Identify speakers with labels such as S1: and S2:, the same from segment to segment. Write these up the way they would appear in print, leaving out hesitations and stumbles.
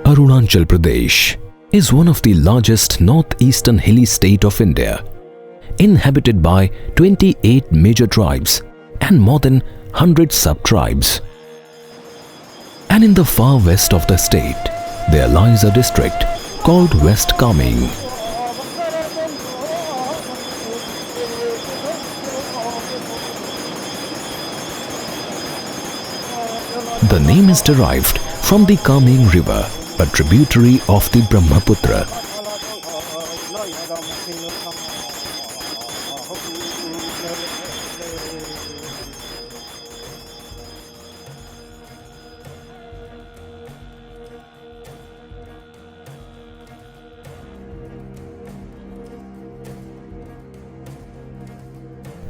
S1: Arunachal Pradesh is one of the largest northeastern hilly state of India, inhabited by 28 major tribes and more than 100 sub-tribes. And in the far west of the state, there lies a district called West Kameng. The name is derived from the Kameng river, a tributary of the Brahmaputra.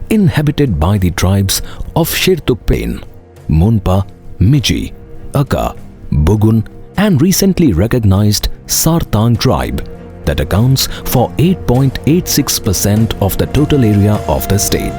S1: Inhabited by the tribes of Shertokpin, Monpa, Miji, Akka, Bhugan and recently recognized Sartang tribe that accounts for 8.86% of the total area of the state.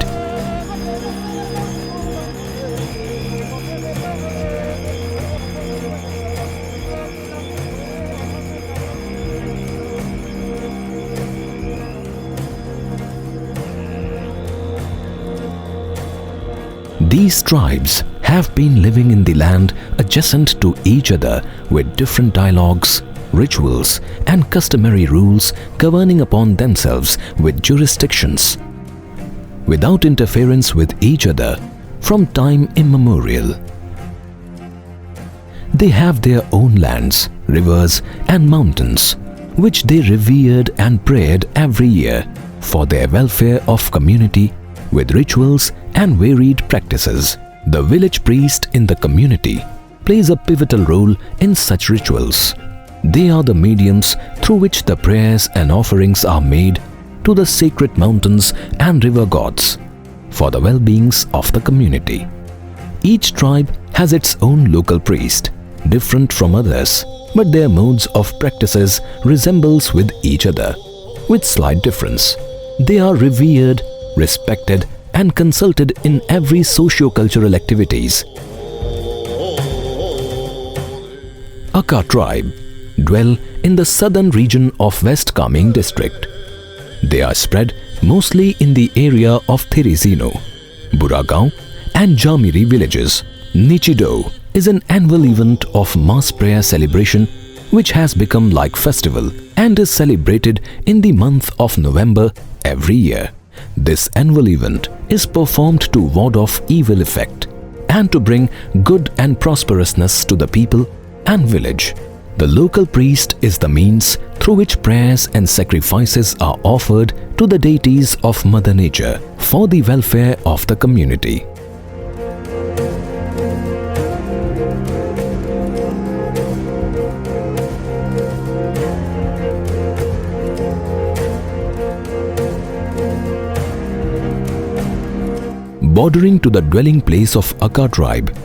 S1: These tribes have been living in the land adjacent to each other with different dialogues, rituals and customary rules governing upon themselves with jurisdictions, without interference with each other from time immemorial. They have their own lands, rivers and mountains, which they revered and prayed every year for their welfare of community with rituals and varied practices. The village priest in the community plays a pivotal role in such rituals. They are the mediums through which the prayers and offerings are made to the sacred mountains and river gods for the well-beings of the community. Each tribe has its own local priest, different from others, but their modes of practices resembles with each other, with slight difference. They are revered, respected and consulted in every socio-cultural activities. Akka tribe dwell in the southern region of West Kameng district. They are spread mostly in the area of Therizino, Buragaon and Jamiri villages. Nichido is an annual event of mass prayer celebration which has become like festival and is celebrated in the month of November every year. This annual event is performed to ward off evil effect and to bring good and prosperousness to the people and village. The local priest is the means through which prayers and sacrifices are offered to the deities of Mother Nature for the welfare of the community. Bordering to the dwelling place of Akka tribe,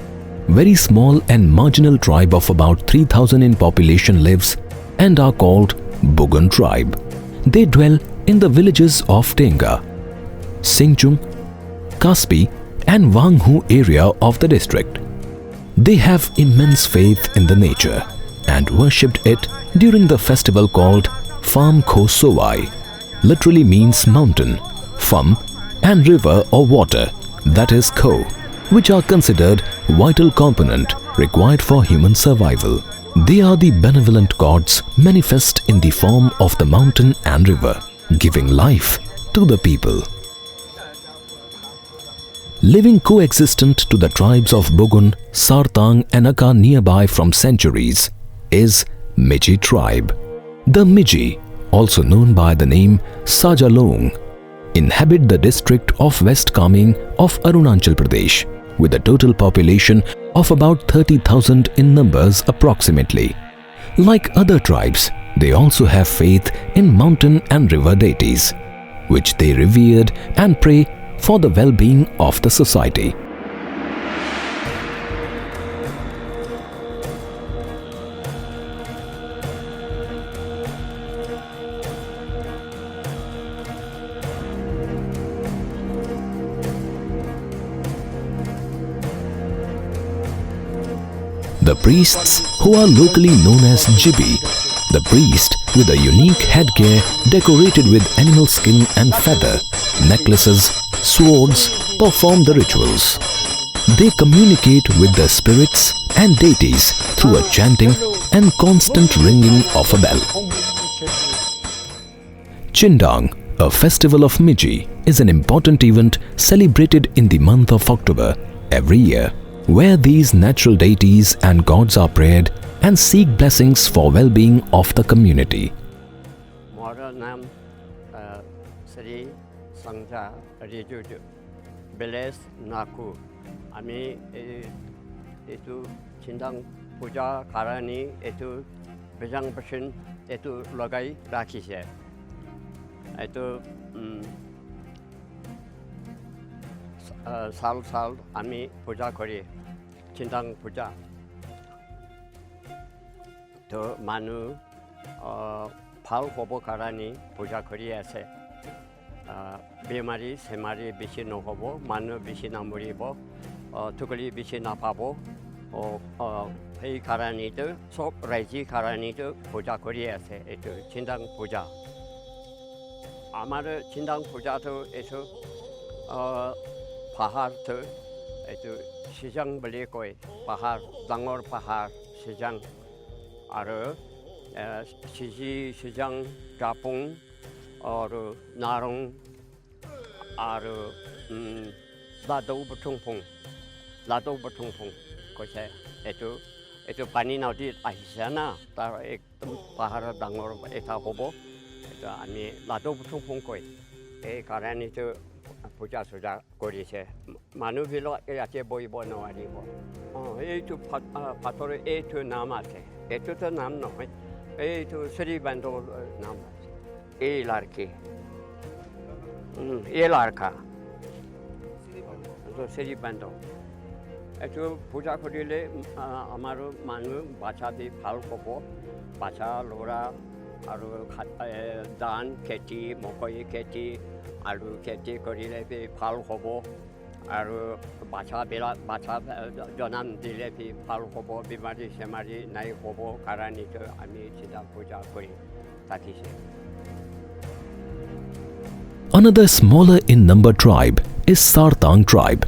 S1: very small and marginal tribe of about 3,000 in population lives and are called Bhugan tribe. They dwell in the villages of Tenga, Singchung, Kaspi and Wanghu area of the district. They have immense faith in the nature and worshipped it during the festival called Pham Kho Sowai, literally means mountain, Pham and river or water, that is Kho, which are considered vital component required for human survival. They are the benevolent gods manifest in the form of the mountain and river, giving life to the people. Living coexistent to the tribes of Bhugan, Sartang and Akka nearby from centuries is Miji tribe. The Miji, also known by the name Sajalong, inhabit the district of West Kameng of Arunachal Pradesh with a total population of about 30,000 in numbers approximately. Like other tribes, they also have faith in mountain and river deities, which they revered and pray for the well-being of the society. The priests, who are locally known as Jibi, the priest with a unique headgear decorated with animal skin and feather, necklaces, swords, perform the rituals. They communicate with the spirits and deities through a chanting and constant ringing of a bell. Chindang, a festival of Miji, is an important event celebrated in the month of October every year, where these natural deities and gods are prayed and seek blessings for well-being of the community.
S2: Mora nam Sri Sangja Rijuju Beles Naku Ami itu Chindang Puja Karani itu Bejang Person itu Logai Rakise itu Sal Ami Puja Kori Chindang Puja to Manu Pal Hobo Karani Puja Kori Ase Bimari Semari Bishi no Hobo Manu Bishi Namuribo Tukuli Bishi Napabo Pei Karani to Sop Raiji Karani to Puja Kori Ase itu Chindang Puja Amar Chindang Puja to itu Pahar to itu Sijang Belikoi Pahar Dangor Pahar Sijang Aru Siji Sijang Japung or Narong Aru Lado Batungpung Kose itu pani naudi ahisana tar ek pahar dangor eta hobo itu ami Lado Batungpung koi karani itu puja suja korise manu bilo ate boy bono ari bo itu patore itu namate itu to nam no itu Sri Bando nam larki larka itu Sri Bando itu puja korile amaru manu bacha di phal kopo bacha lora aru dan keti mokoi keti aru keti korile bi phal hobo aru bacha bela bacha jonam dile bi phal hobo bimari semari nai hobo karani to ami chida puja kori takise.
S1: Another smaller in number tribe is Sartang tribe,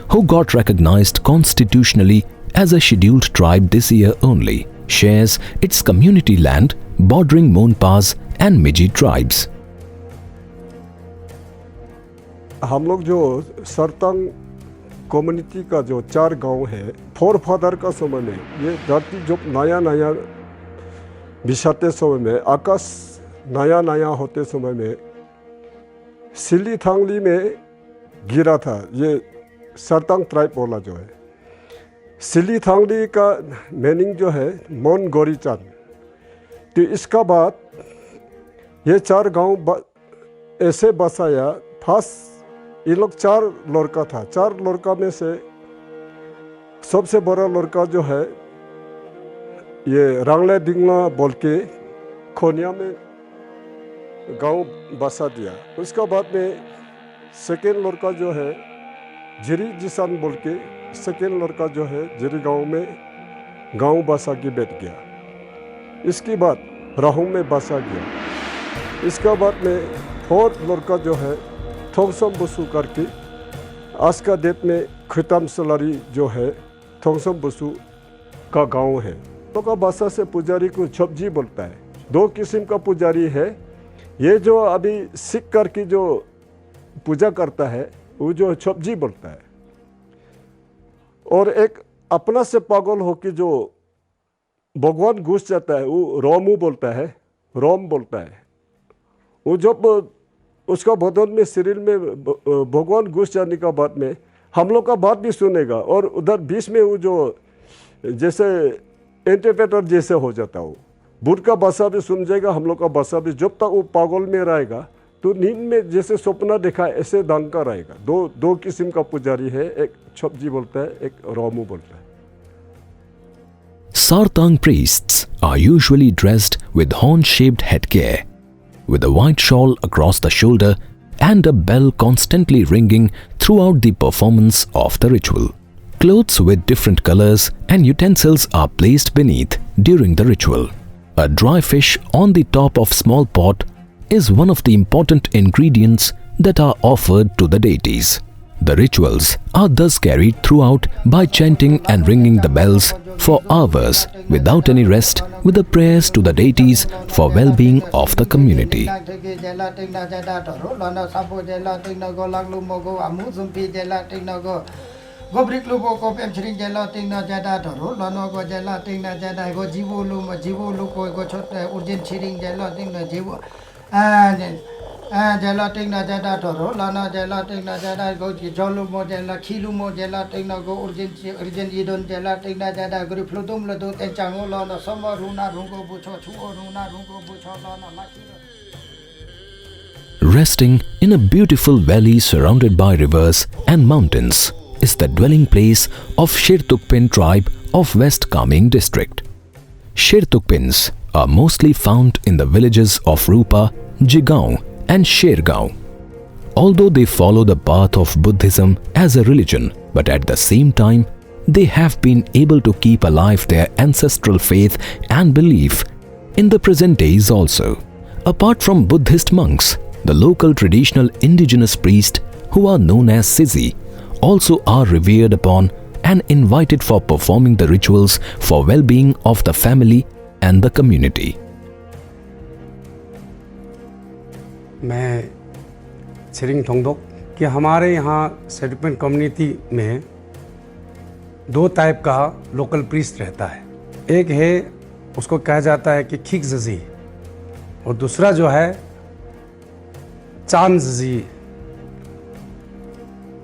S1: who got recognized constitutionally as a scheduled tribe this year only, shares its community land bordering Monpas and Miji tribes.
S3: हम लोग जो Sartang community का जो 4 गांव है four father का समय में ये धरती जो नया बिछाते समय में आकाश नया होते समय में सिली थांगली में गिरा था ये सरतांग ट्राइब बोला जो है सिली थांगली का मीनिंग जो है मोन गोरी चांद तो इसका बाद ये 4 गांव ऐसे बसाया फर्स्ट ये लोग 4 लड़का था 4 लड़का में से सबसे बड़ा लड़का जो है ये रांगले डिंगला बोल के खोनिया में गांव बसा दिया उसका बाद में सेकेंड लड़का जो है जिरी जिसान बोल के सेकेंड लड़का जो है जिरी गांव में गांव बसा के बैठ गया इसके बाद राहू में बसा गया इसका बाद में फोर्थ लड़का जो है थोंगसम बसु करके आज का डेट में खिताम सलारी जो है थोंगसम बसु का गांव है तो का भाषा से पुजारी को छपजी बोलता है 2 किस्म का पुजारी है ये जो अभी सिख करके जो पूजा करता है वो जो छपजी बोलता है और एक अपना से पागल हो के जो भगवान घुस जाता है वो रोमू बोलता है रोम बोलता है वो जब उसका बदन में शरीर में भगवान घुस जाने का बाद में हम लोग का बात भी सुनेगा और उधर बीच में वो जो जैसे इंटरप्रेटर जैसे हो जाता हो बुद्ध का भाषा भी समझेगा हम लोग का भाषा भी जब तक वो पागल में रहेगा तो नींद में जैसे सपना देखा ऐसे ढंग का रहेगा दो किस्म का पुजारी है एक छपजी बोलता है एक रोमू बोलता है.
S1: Sartang priests are usually dressed with horn-shaped headgear, with a white shawl across the shoulder and a bell constantly ringing throughout the performance of the ritual. Clothes with different colors and utensils are placed beneath during the ritual. A dry fish on the top of small pot is one of the important ingredients that are offered to the deities. The rituals are thus carried throughout by chanting and ringing the bells for hours without any rest, with the prayers to the deities for well-being of the community.
S4: Gobrik lubo ko pem chring jela ting na jada thoro lono go jela ting na jada go jibu lu ko go chot urjin chring jela ting na jibu jela ting na jada thoro lono jela ting na jada go jolu mo jela khilu mo jela ting na go urjin idon jela ting na jada gri fludum lo do te chango lono somo runa rungo bucho chuo runa rungo bucho lono laki.
S1: Resting in a beautiful valley surrounded by rivers and mountains is the dwelling place of Shertokpin tribe of West Kameng district. Shertokpins are mostly found in the villages of Rupa, Jigaon and Shergaon. Although they follow the path of Buddhism as a religion, but at the same time, they have been able to keep alive their ancestral faith and belief in the present days also. Apart from Buddhist monks, the local traditional indigenous priests, who are known as Sisi, also are revered upon and invited for performing the rituals for well-being of the family and the community.
S5: मैं छिरिंग थोंगदोक कि हमारे यहाँ शेरटोकपिन community में दो type का local priest रहता है। एक है उसको कहा जाता है कि खिकजजी, और दूसरा जो है चांदजी।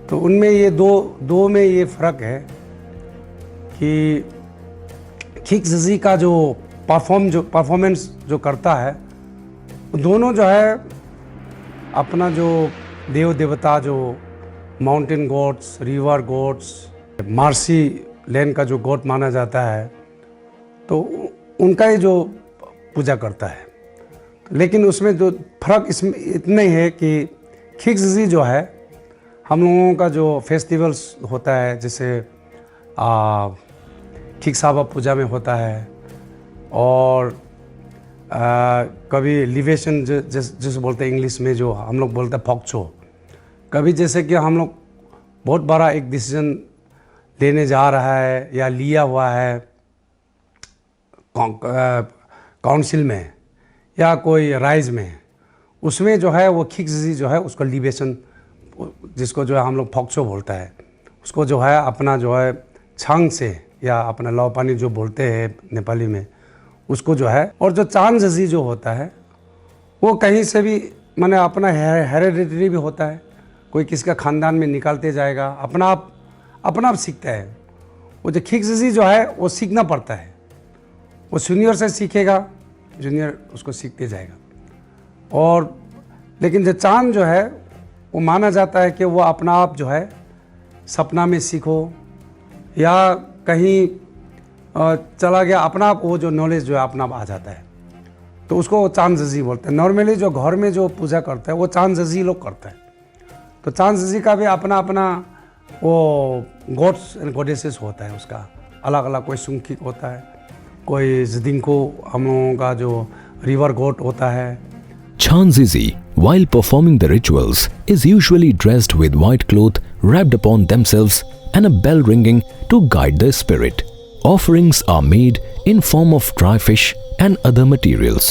S5: तो उनमें ये दो में ये फ़र्क है कि खिकजजी का जो परफॉर्मेंस जो करता है, दोनों जो है अपना जो देव देवता जो mountain gods, river gods, marshy land का जो गॉड माना जाता है, तो उनका ही जो पूजा करता है। लेकिन उसमें जो फ़र्क इसमें इतना ही है कि खिकजजी जो है हम लोगों का जो फेस्टिवल्स होता है, जैसे खिकसाबा पूजा में होता है, और कभी लिवेशन जिस बोलते हैं इंग्लिश में, जो हम लोग बोलते हैं फॉक्चो। कभी जैसे कि हम लोग बहुत बड़ा एक डिसीजन लेने जा रहा है या लिया हुआ है काउंसिल में या कोई राइज में, उसमें जो है वो खिकजजी जो है उसको लिवेशन, जिसको जो है हम लोग फॉक्चो बोलता है, उसको जो है अपना जो है छांग से या अपना लाव पानी जो बोलते हैं नेपाली में, उसको जो है। और जो चांदजी जो होता है वो कहीं से भी माने अपना हेरिडिटरी भी होता है, कोई किसका ख़ानदान में निकालते जाएगा, अपना आप सीखता है। वो जो खिकजजी जो है वो सीखना पड़ता है, वो सीनियर से सीखेगा, जूनियर उसको सीखते जाएगा। और लेकिन जो चांद जो है वो माना जाता है कि वो अपना आप जो है सपना में सीखो या कहीं चला गया, अपना आप वो जो नॉलेज जो है अपना आप आ जाता है, तो उसको चांदजी बोलते हैं। नॉर्मली जो घर में जो पूजा करता है वो चांदजी लोग करता है। तो चांदजी का भी अपना अपना वो गॉड्स एंड गॉडेसेस होता है, उसका अलग अलग, कोई सुंखिक होता है, कोई जिदिंको हम लोगों का जो रिवर गॉड होता है।
S1: Chanzizi, while performing the rituals, is usually dressed with white cloth wrapped upon themselves and a bell ringing to guide the spirit. Offerings are made in form of dry fish and other materials.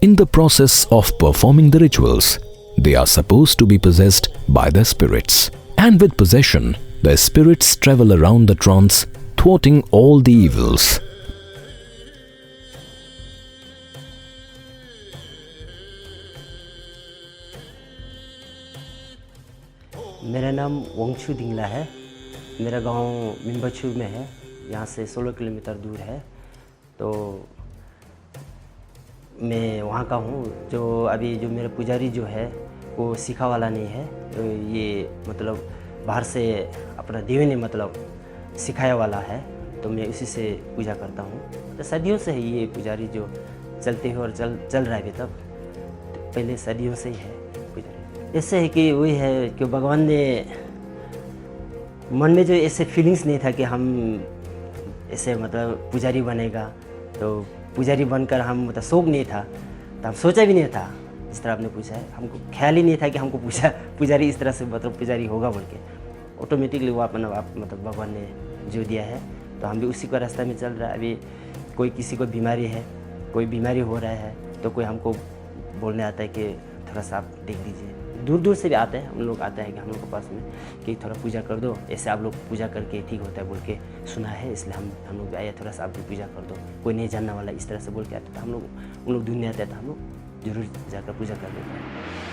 S1: In the process of performing the rituals, they are supposed to be possessed by the spirits. And with possession, the spirits travel around the trance, thwarting all the evils.
S6: मेरा नाम वंगचू दिंगला है। मेरा गांव मिम्बचू में है, यहाँ से 16 kilometre दूर है। तो मैं वहाँ का हूँ। जो अभी जो मेरा पुजारी जो है वो सीखा वाला नहीं है, तो ये मतलब बाहर से अपना देवी ने मतलब सिखाया वाला है, तो मैं उसी से पूजा करता हूँ। तो सदियों से ही ये पुजारी जो चलते हुए और चल रहा है अभी तक, तो पहले सदियों से ही है पुजारी। ऐसे है कि वही है कि भगवान ने मन में जो ऐसे फीलिंग्स नहीं था कि हम ऐसे मतलब पुजारी बनेगा, तो पुजारी बनकर हम मतलब शौक नहीं था, तो हम सोचा भी नहीं था। जिस तरह आपने पूछा है, हमको ख्याल ही नहीं था कि हमको पुजारी इस तरह से मतलब पुजारी होगा बोल के। ऑटोमेटिकली वो अपना आप मतलब भगवान ने जो दिया है, तो हम भी उसी का रास्ता में चल रहा है। अभी कोई किसी को बीमारी है, कोई बीमारी हो रहा है, तो कोई हमको बोलने आता है कि थोड़ा सा आप देख लीजिए। दूर दूर से भी आते हैं, हम लोग आते हैं कि हम लोग के पास में कि थोड़ा पूजा कर दो, ऐसे आप लोग पूजा करके ठीक होता है बोल के सुना है, इसलिए हम लोग आए, थोड़ा सा आप भी पूजा कर दो। कोई नहीं जानने वाला इस तरह से बोल के आते, तो हम लोग उन लोग दुनिया आते हैं, तो हम लोग जरूर जाकर पूजा कर देते हैं।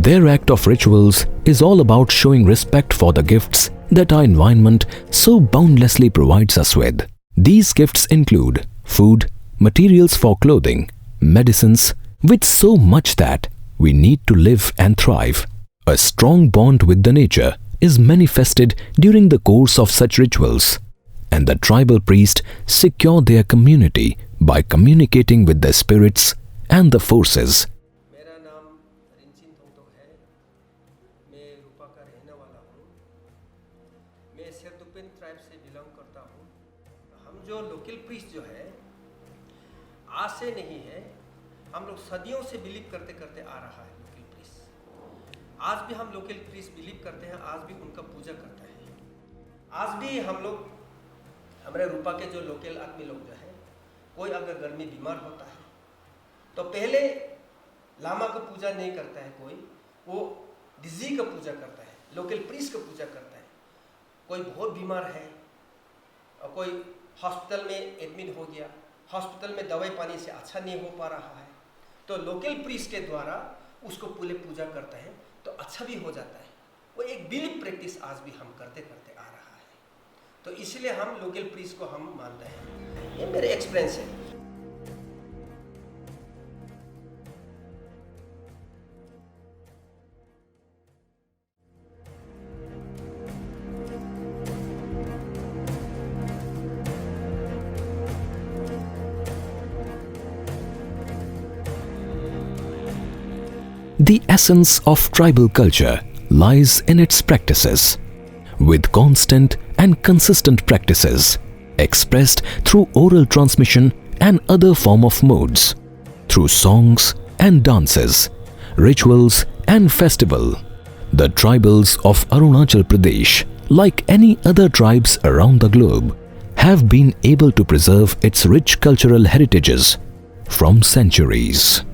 S1: Their act of rituals is all about showing respect for the gifts that our environment so boundlessly provides us with. These gifts include food, materials for clothing, medicines, with so much that we need to live and thrive. A strong bond with the nature is manifested during the course of such rituals, and the tribal priests secure their community by communicating with the spirits and the forces.
S7: Sherdukpen tribe से belong करता हूँ। हम जो local priest जो है आज से नहीं है, हम लोग सदियों से बिलीव करते करते आ रहा है लोकल प्रीस्ट। आज भी हम लोकल प्रीस्ट बिलीव करते हैं, आज भी उनका पूजा करते हैं। आज भी हम लोग हमारे रूपा के जो लोकल आदमी लोग जो है, कोई अगर घर में बीमार होता है तो पहले लामा का पूजा नहीं करता है, कोई वो डिजी का पूजा करता है, लोकल प्रीस्ट का पूजा करता है। कोई बहुत बीमार है और कोई हॉस्पिटल में एडमिट हो गया, हॉस्पिटल में दवाई पानी से अच्छा नहीं हो पा रहा है, तो लोकल प्रीस्ट के द्वारा उसको पूरे पूजा करता है तो अच्छा भी हो जाता है। वो एक बिलीफ प्रैक्टिस आज भी हम करते करते आ रहा है, तो इसलिए हम लोकल प्रीस्ट को हम मानते हैं। ये मेरे एक्सपीरियंस है।
S1: The essence of tribal culture lies in its practices. With constant and consistent practices, expressed through oral transmission and other form of modes, through songs and dances, rituals and festival. The tribals of Arunachal Pradesh, like any other tribes around the globe, have been able to preserve its rich cultural heritages from centuries.